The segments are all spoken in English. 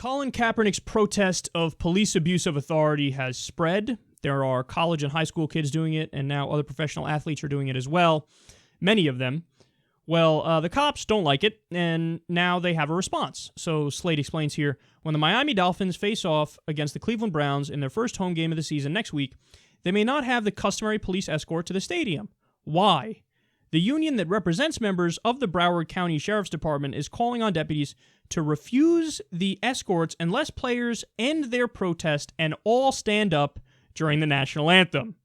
Colin Kaepernick's protest of police abuse of authority has spread. There are college and high school kids doing it, and now other professional athletes are doing it as well. Many of them. Well, the cops don't like it, and now they have a response. So Slate explains here, when the Miami Dolphins face off against the Cleveland Browns in their first home game of the season next week, they may not have the customary police escort to the stadium. Why? The union that represents members of the Broward County Sheriff's Department is calling on deputies to refuse the escorts unless players end their protest and all stand up during the national anthem.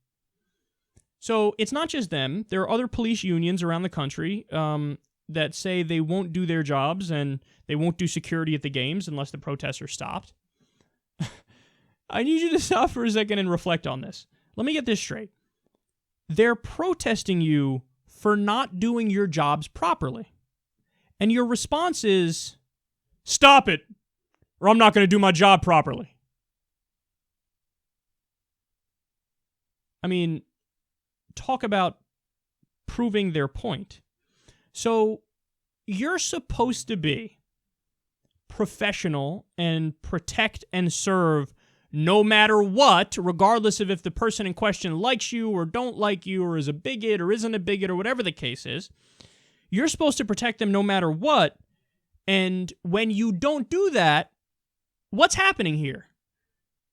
So it's not just them. There are other police unions around the country that say they won't do their jobs and they won't do security at the games unless the protests are stopped. I need you to stop for a second and reflect on this. Let me get this straight. They're protesting you for not doing your jobs properly. And your response is, stop it, or I'm not going to do my job properly. I mean, talk about proving their point. So you're supposed to be professional and protect and serve no matter what, regardless of if the person in question likes you or don't like you or is a bigot or isn't a bigot or whatever the case is. You're supposed to protect them no matter what. And when you don't do that, what's happening here?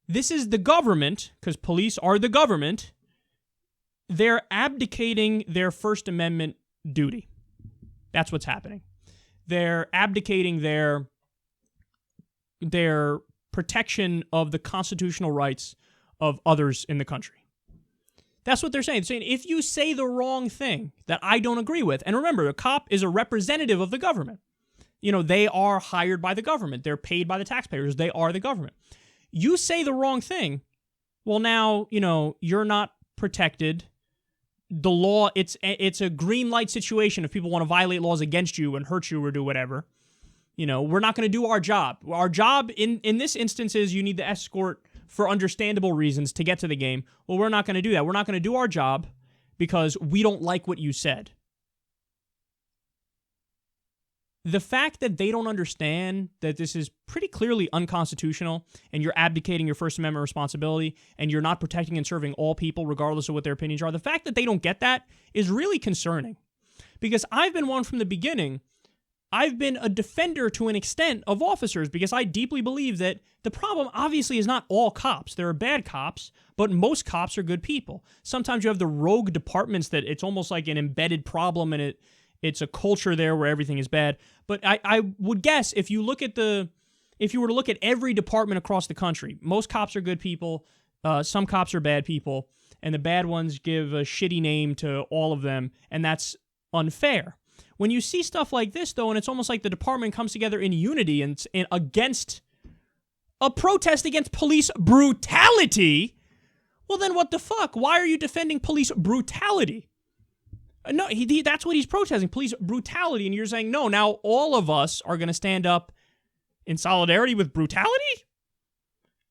This is the government, because police are the government. They're abdicating their First Amendment duty. That's what's happening. They're abdicating their protection of the constitutional rights of others in the country. That's what they're saying. They're saying if you say the wrong thing that I don't agree with, and remember, a cop is a representative of the government. You know, they are hired by the government. They're paid by the taxpayers. They are the government. You say the wrong thing, well, now, you know, you're not protected. The law, it's a green light situation if people want to violate laws against you and hurt you or do whatever. You know, we're not going to do our job. Our job in this instance is you need the escort for understandable reasons to get to the game. Well, we're not going to do that. We're not going to do our job because we don't like what you said. The fact that they don't understand that this is pretty clearly unconstitutional and you're abdicating your First Amendment responsibility and you're not protecting and serving all people regardless of what their opinions are, the fact that they don't get that is really concerning. Because I've been one from the beginning. I've been a defender to an extent of officers because I deeply believe that the problem obviously is not all cops. There are bad cops, but most cops are good people. Sometimes you have the rogue departments that it's almost like an embedded problem and it's a culture there where everything is bad. But I would guess if you were to look at every department across the country, most cops are good people, some cops are bad people, and the bad ones give a shitty name to all of them, and that's unfair. When you see stuff like this, though, and it's almost like the department comes together in unity and against a protest against police brutality, well, then what the fuck? Why are you defending police brutality? No, that's what he's protesting, police brutality, and you're saying, no, now all of us are going to stand up in solidarity with brutality?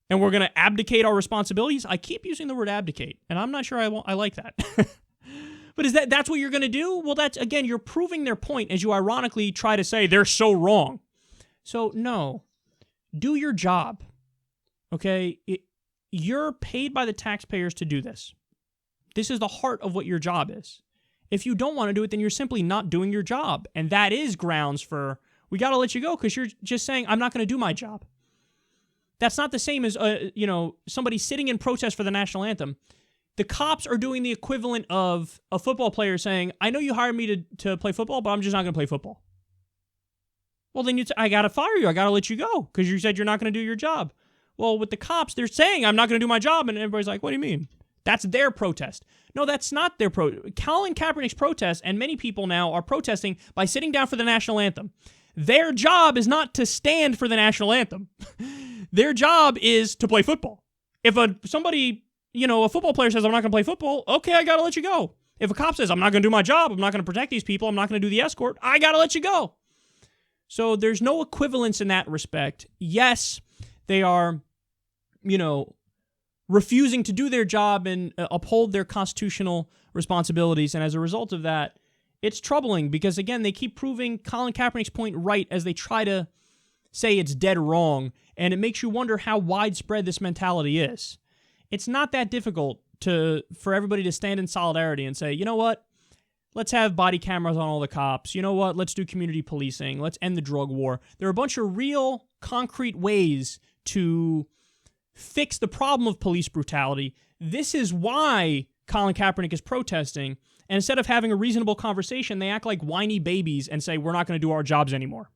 And we're going to abdicate our responsibilities? I keep using the word abdicate, and I'm not sure I like that. But that's what you're going to do? Well, that's, again, you're proving their point as you ironically try to say they're so wrong. So, no. Do your job. Okay? You're paid by the taxpayers to do this. This is the heart of what your job is. If you don't want to do it, then you're simply not doing your job. And that is grounds for, we got to let you go because you're just saying, I'm not going to do my job. That's not the same as, somebody sitting in protest for the national anthem. The cops are doing the equivalent of a football player saying, I know you hired me to play football, but I'm just not going to play football. Well, then I got to fire you. I got to let you go because you said you're not going to do your job. Well, with the cops, they're saying, I'm not going to do my job. And everybody's like, what do you mean? That's their protest. No, that's not their protest. Colin Kaepernick's protest, and many people now are protesting by sitting down for the national anthem. Their job is not to stand for the national anthem. Their job is to play football. If a football player says, I'm not going to play football, okay, I got to let you go. If a cop says, I'm not going to do my job, I'm not going to protect these people, I'm not going to do the escort, I got to let you go. So there's no equivalence in that respect. Yes, they are, refusing to do their job and uphold their constitutional responsibilities. And as a result of that, it's troubling because, again, they keep proving Colin Kaepernick's point right as they try to say it's dead wrong, and it makes you wonder how widespread this mentality is. It's not that difficult for everybody to stand in solidarity and say, you know what? Let's have body cameras on all the cops. You know what? Let's do community policing. Let's end the drug war. There are a bunch of real, concrete ways to fix the problem of police brutality. This is why Colin Kaepernick is protesting. And instead of having a reasonable conversation, they act like whiny babies and say, we're not going to do our jobs anymore.